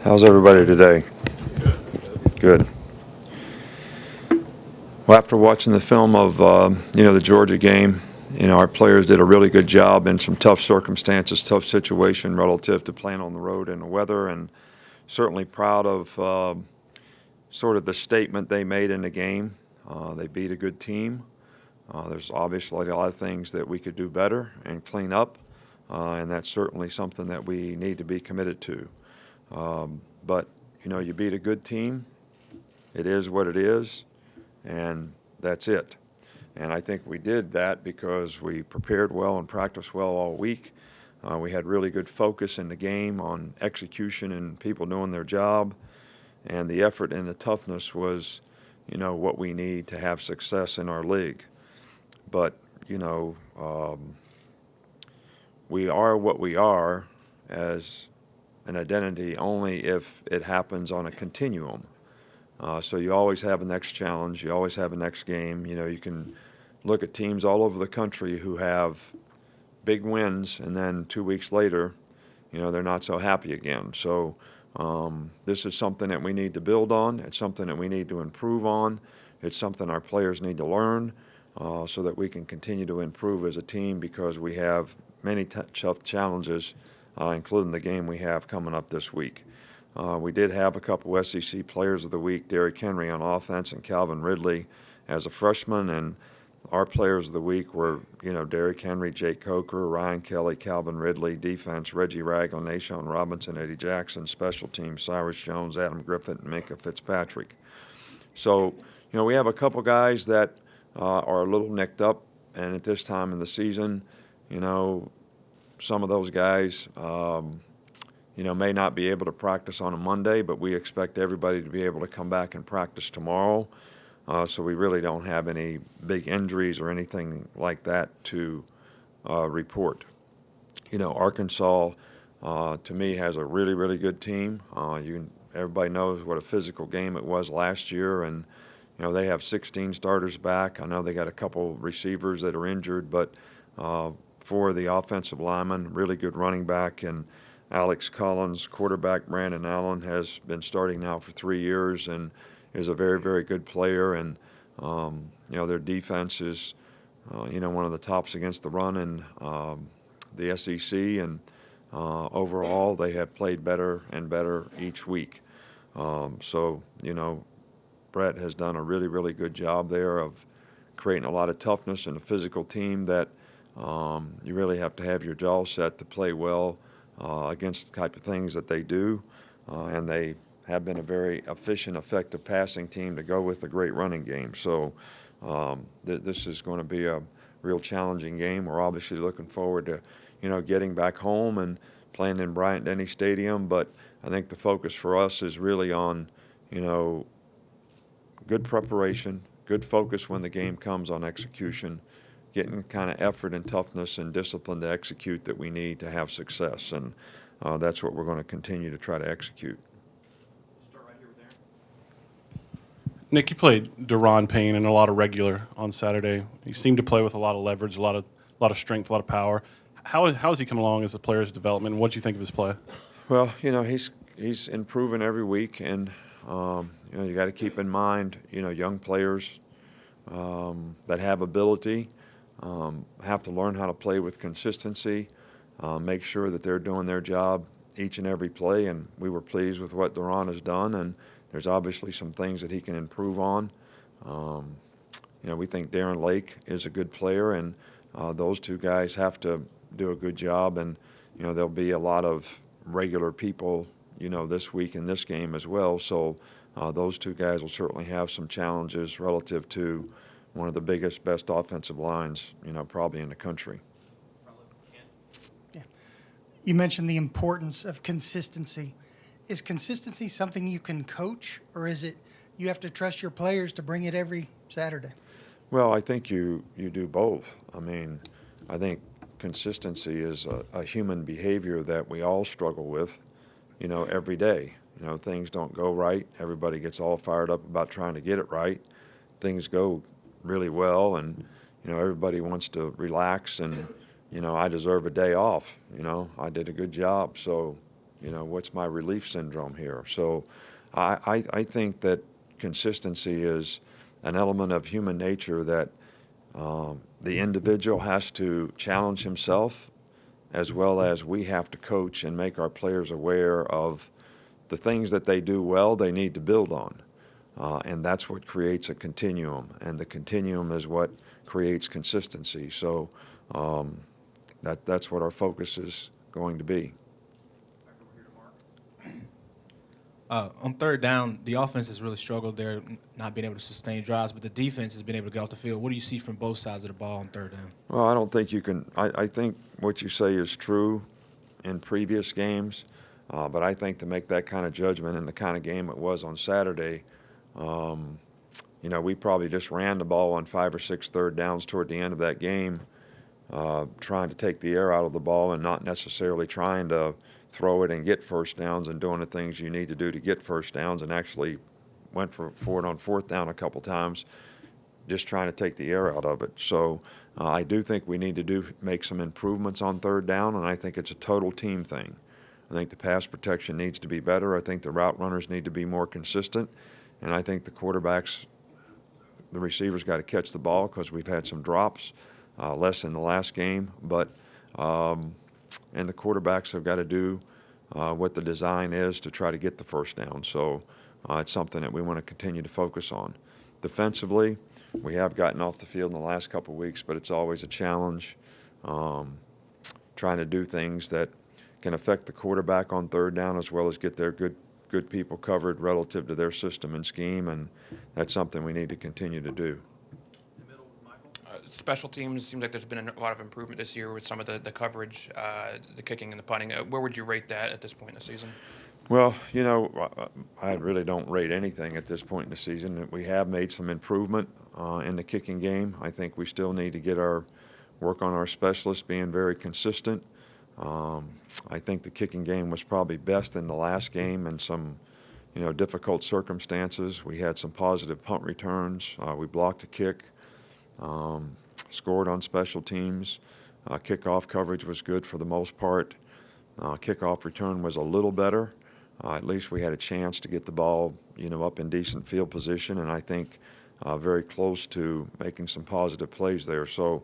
How's everybody today? Good. Well, after watching the film of the Georgia game, our players did a really good job in some tough circumstances, tough situation relative to playing on the road in the weather, and certainly proud of sort of the statement they made in the game. They beat a good team. There's obviously a lot of things that we could do better and clean up, and that's certainly something that we need to be committed to. But you beat a good team. It is what it is, and that's it. And I think we did that because we prepared well and practiced well all week. We had really good focus in the game on execution and people doing their job. And the effort and the toughness was, what we need to have success in our league. But, we are what we are as an identity only if it happens on a continuum. So you always have a next challenge. You always have a next game. You can look at teams all over the country who have big wins, and then 2 weeks later, they're not so happy again. So this is something that we need to build on. It's something that we need to improve on. It's something our players need to learn so that we can continue to improve as a team, because we have many tough challenges, including the game we have coming up this week. We did have a couple SEC Players of the Week, Derrick Henry on offense and Calvin Ridley as a freshman, and our Players of the Week were, Derrick Henry, Jake Coker, Ryan Kelly, Calvin Ridley, defense, Reggie Ragland, Nashawn Robinson, Eddie Jackson, special teams, Cyrus Jones, Adam Griffith, and Minka Fitzpatrick. So, we have a couple guys that are a little nicked up, and at this time in the season, some of those guys, may not be able to practice on a Monday, but we expect everybody to be able to come back and practice tomorrow. So we really don't have any big injuries or anything like that to report. Arkansas, to me, has a really, really good team. Everybody knows what a physical game it was last year, and they have 16 starters back. I know they got a couple receivers that are injured, but for the offensive linemen, really good running back, and Alex Collins, quarterback Brandon Allen, has been starting now for 3 years and is a very, very good player. And their defense is one of the tops against the run in the SEC, and overall they have played better and better each week. So Brett has done a really, really good job there of creating a lot of toughness and a physical team that you really have to have your jaw set to play well against the type of things that they do. And they have been a very efficient, effective passing team to go with a great running game. So this is going to be a real challenging game. We're obviously looking forward to, getting back home and playing in Bryant-Denny Stadium. But I think the focus for us is really on, good preparation, good focus when the game comes on execution, getting the kind of effort and toughness and discipline to execute that we need to have success. And that's what we're going to continue to try to execute. Start right here with Aaron. Nick, you played Deron Payne and a lot of regular on Saturday. He seemed to play with a lot of leverage, a lot of strength, a lot of power. How has he come along as a player's development, and what do you think of his play? Well, he's improving every week, and you got to keep in mind, young players that have ability have to learn how to play with consistency, make sure that they're doing their job each and every play. And we were pleased with what Deron has done, and there's obviously some things that he can improve on. We think Darren Lake is a good player, and those two guys have to do a good job. And there'll be a lot of regular people this week in this game as well. So those two guys will certainly have some challenges relative to one of the biggest, best offensive lines, probably in the country. Yeah. You mentioned the importance of consistency. Is consistency something you can coach, or is it you have to trust your players to bring it every Saturday? Well, I think you do both. I think consistency is a human behavior that we all struggle with, every day. Things don't go right. Everybody gets all fired up about trying to get it right. Things go really well, and everybody wants to relax, and I deserve a day off. I did a good job. So what's my relief syndrome here? So I think that consistency is an element of human nature that the individual has to challenge himself, as well as we have to coach and make our players aware of the things that they do well they need to build on. And that's what creates a continuum, and the continuum is what creates consistency. So that's what our focus is going to be. On third down, the offense has really struggled there, not being able to sustain drives, but the defense has been able to get off the field. What do you see from both sides of the ball on third down? Well, I don't think you can. I think what you say is true in previous games, but I think to make that kind of judgment in the kind of game it was on Saturday, we probably just ran the ball on 5 or 6 third downs toward the end of that game, trying to take the air out of the ball and not necessarily trying to throw it and get first downs and doing the things you need to do to get first downs, and actually went for it on fourth down a couple times, just trying to take the air out of it. So I do think we need to make some improvements on third down, and I think it's a total team thing. I think the pass protection needs to be better. I think the route runners need to be more consistent, and I think the quarterbacks, the receivers got to catch the ball because we've had some drops, less in the last game, but and the quarterbacks have got to do what the design is to try to get the first down. So it's something that we want to continue to focus on. Defensively, we have gotten off the field in the last couple of weeks, but it's always a challenge trying to do things that can affect the quarterback on third down, as well as get their good people covered relative to their system and scheme, and that's something we need to continue to do. Special teams, seems like there's been a lot of improvement this year with some of the coverage, the kicking and the punting. Where would you rate that at this point in the season? Well, I really don't rate anything at this point in the season. We have made some improvement in the kicking game. I think we still need to work on our specialists being very consistent. I think the kicking game was probably best in the last game in some, difficult circumstances. We had some positive punt returns. We blocked a kick. Scored on special teams. Kickoff coverage was good for the most part. Kickoff return was a little better. At least we had a chance to get the ball, up in decent field position, and I think very close to making some positive plays there. So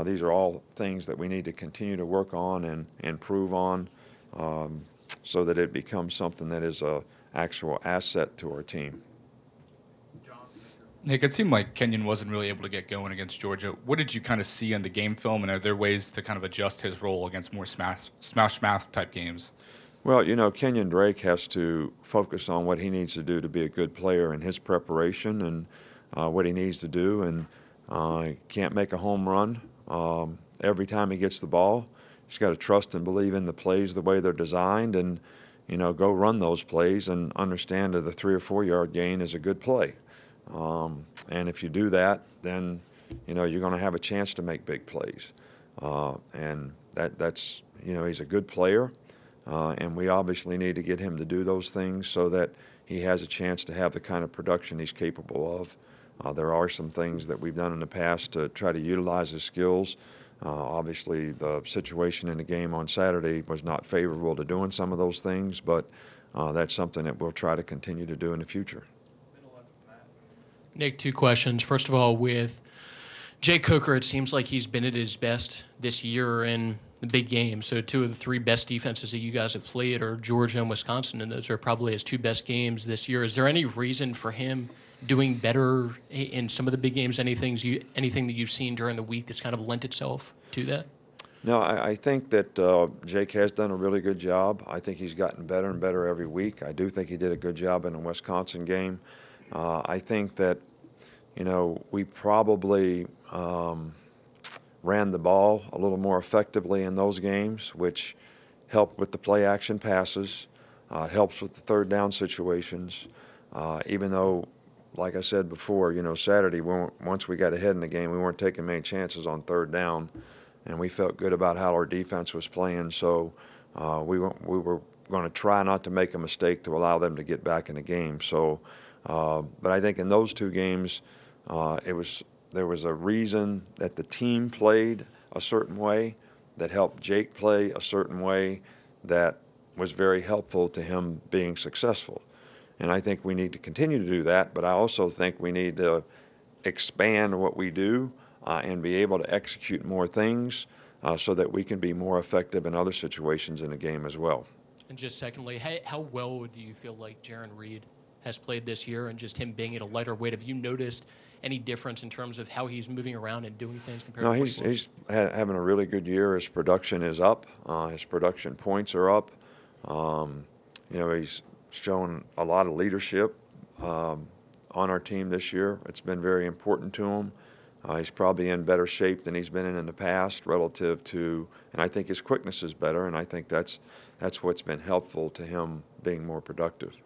these are all things that we need to continue to work on and improve on, so that it becomes something that is an actual asset to our team. Nick, it seemed like Kenyon wasn't really able to get going against Georgia. What did you kind of see in the game film, and are there ways to kind of adjust his role against more smash type games? Well, Kenyon Drake has to focus on what he needs to do to be a good player in his preparation and what he needs to do, and he can't make a home run every time he gets the ball. He's got to trust and believe in the plays the way they're designed, and go run those plays and understand that the 3 or 4 yard gain is a good play. And if you do that, then you're going to have a chance to make big plays. And that's he's a good player, and we obviously need to get him to do those things so that he has a chance to have the kind of production he's capable of. There are some things that we've done in the past to try to utilize his skills. Obviously, the situation in the game on Saturday was not favorable to doing some of those things, but that's something that we'll try to continue to do in the future. Nick, 2 questions. First of all, with Jake Coker, it seems like he's been at his best this year in the big games. So 2 of the 3 best defenses that you guys have played are Georgia and Wisconsin, and those are probably his 2 best games this year. Is there any reason for him doing better in some of the big games? Anything that you've seen during the week that's kind of lent itself to that? No, I think that Jake has done a really good job. I think he's gotten better and better every week. I do think he did a good job in the Wisconsin game. I think that, we probably ran the ball a little more effectively in those games, which helped with the play action passes. It helps with the third down situations. Even though, like I said before, Saturday, once we got ahead in the game, we weren't taking many chances on third down, and we felt good about how our defense was playing. So we were going to try not to make a mistake to allow them to get back in the game. So. But I think in those 2 games, there was a reason that the team played a certain way that helped Jake play a certain way that was very helpful to him being successful. And I think we need to continue to do that, but I also think we need to expand what we do and be able to execute more things so that we can be more effective in other situations in the game as well. And just secondly, how well do you feel like Jaron Reed has played this year, and just him being at a lighter weight? Have you noticed any difference in terms of how he's moving around and doing things compared No, to what he was? he's having a really good year. His production is up. His production points are up. He's shown a lot of leadership on our team this year. It's been very important to him. He's probably in better shape than he's been in the past relative to, and I think his quickness is better, and I think that's what's been helpful to him being more productive.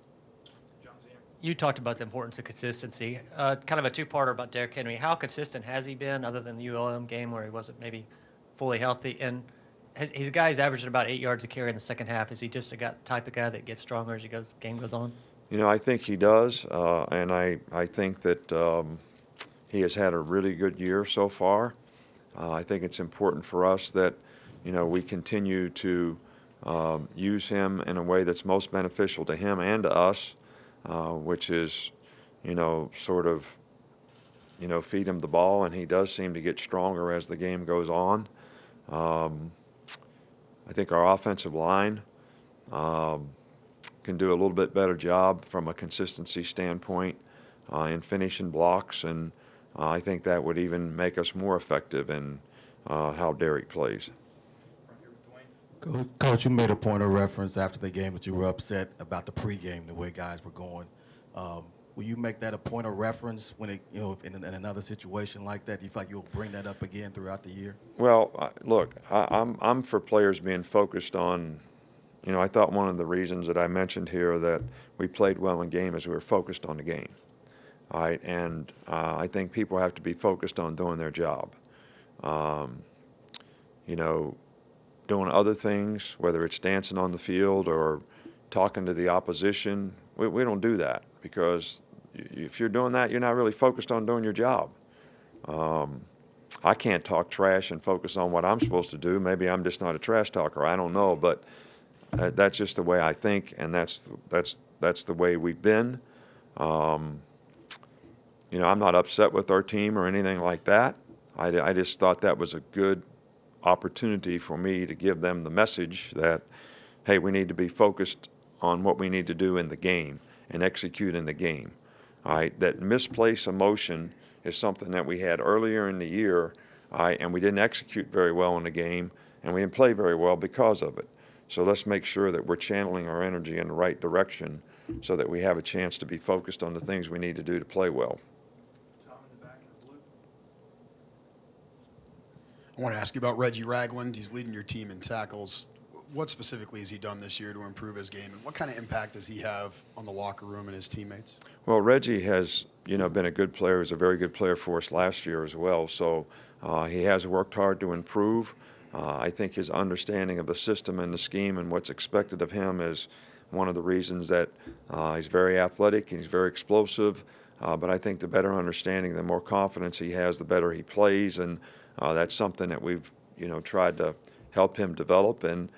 You talked about the importance of consistency. Kind of a two-parter about Derrick Henry. How consistent has he been, other than the ULM game where he wasn't maybe fully healthy? And he's a guy who's averaging about 8 yards a carry in the second half. Is he just a type of guy that gets stronger as game goes on? I think he does, and I think that he has had a really good year so far. I think it's important for us that, we continue to use him in a way that's most beneficial to him and to us, which is, sort of, feed him the ball, and he does seem to get stronger as the game goes on. I think our offensive line can do a little bit better job from a consistency standpoint in finishing blocks, and I think that would even make us more effective in how Derrick plays. Coach, you made a point of reference after the game that you were upset about the pregame, the way guys were going. Will you make that a point of reference when in another situation like that? Do you feel like you'll bring that up again throughout the year? Well, look, I'm for players being focused on. I thought one of the reasons that I mentioned here that we played well in game is we were focused on the game. All right, and I think people have to be focused on doing their job. Doing other things, whether it's dancing on the field or talking to the opposition, we don't do that, because if you're doing that, you're not really focused on doing your job. I can't talk trash and focus on what I'm supposed to do. Maybe I'm just not a trash talker. I don't know, but that's just the way I think, and that's the way we've been. I'm not upset with our team or anything like that. I just thought that was a good opportunity for me to give them the message that, hey, we need to be focused on what we need to do in the game and execute in the game. All right, that misplaced emotion is something that we had earlier in the year, and we didn't execute very well in the game, and we didn't play very well because of it. So let's make sure that we're channeling our energy in the right direction so that we have a chance to be focused on the things we need to do to play well. I want to ask you about Reggie Ragland. He's leading your team in tackles. What specifically has he done this year to improve his game, and what kind of impact does he have on the locker room and his teammates? Well, Reggie has, been a good player. He was a very good player for us last year as well. So he has worked hard to improve. I think his understanding of the system and the scheme and what's expected of him is one of the reasons that he's very athletic and he's very explosive. But I think the better understanding, the more confidence he has, the better he plays, and that's something that we've, tried to help him develop. And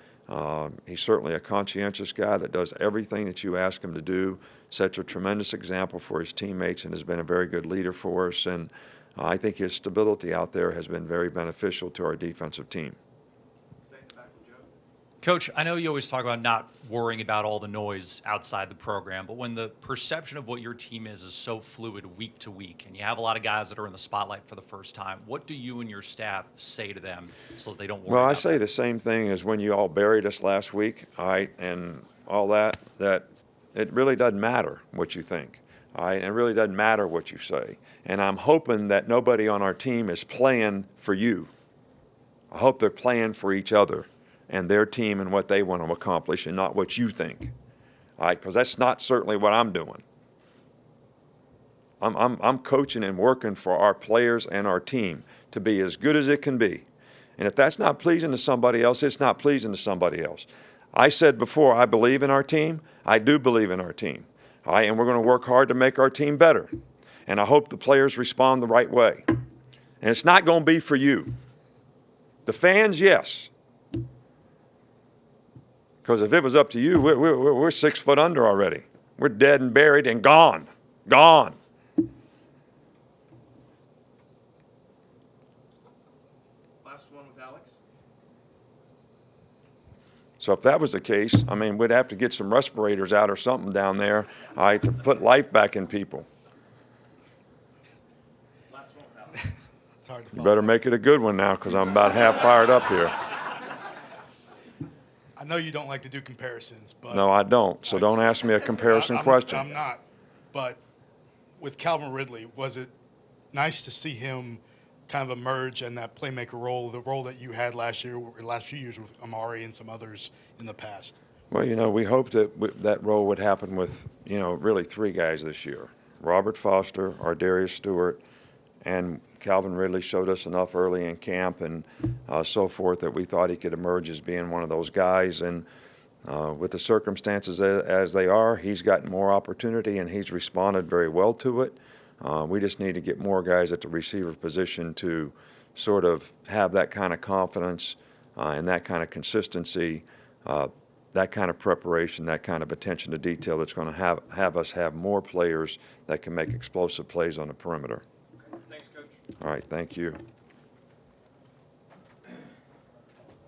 he's certainly a conscientious guy that does everything that you ask him to do, sets a tremendous example for his teammates, and has been a very good leader for us. And I think his stability out there has been very beneficial to our defensive team. Coach, I know you always talk about not worrying about all the noise outside the program, but when the perception of what your team is so fluid week to week, and you have a lot of guys that are in the spotlight for the first time, what do you and your staff say to them so that they don't worry Well, about I say that? the same thing as when you all buried us last week, all right, and all that it really doesn't matter what you think, all right, and it really doesn't matter what you say. And I'm hoping that nobody on our team is playing for you. I hope they're playing for each other and their team and what they want to accomplish, and not what you think, all right? Because that's not certainly what I'm doing. I'm coaching and working for our players and our team to be as good as it can be. And if that's not pleasing to somebody else, it's not pleasing to somebody else. I said before, I believe in our team. I do believe in our team, all right? And we're going to work hard to make our team better. And I hope the players respond the right way. And it's not going to be for you. The fans, yes. Because if it was up to you, we're 6 foot under already. We're dead and buried and gone. Gone. Last one with Alex. So if that was the case, I mean, we'd have to get some respirators out or something down there, all right, to put life back in people. Last one with Alex. It's hard to You follow. better make it a good one now, because I'm about half fired up here. I know you don't like to do comparisons, but No, I don't. So don't ask me a comparison I'm question. not. But with Calvin Ridley, was it nice to see him kind of emerge in that playmaker role, the role that you had last year, or last few years with Amari and some others in the past? Well, you know, we hoped that that role would happen with, you know, really 3 guys this year. Robert Foster, Ardarius Stewart, and Calvin Ridley showed us enough early in camp and so forth that we thought he could emerge as being one of those guys. And with the circumstances as they are, he's gotten more opportunity and he's responded very well to it. We just need to get more guys at the receiver position to sort of have that kind of confidence and that kind of consistency, that kind of preparation, that kind of attention to detail that's going to have us have more players that can make explosive plays on the perimeter. Thanks, Coach. All right, thank you.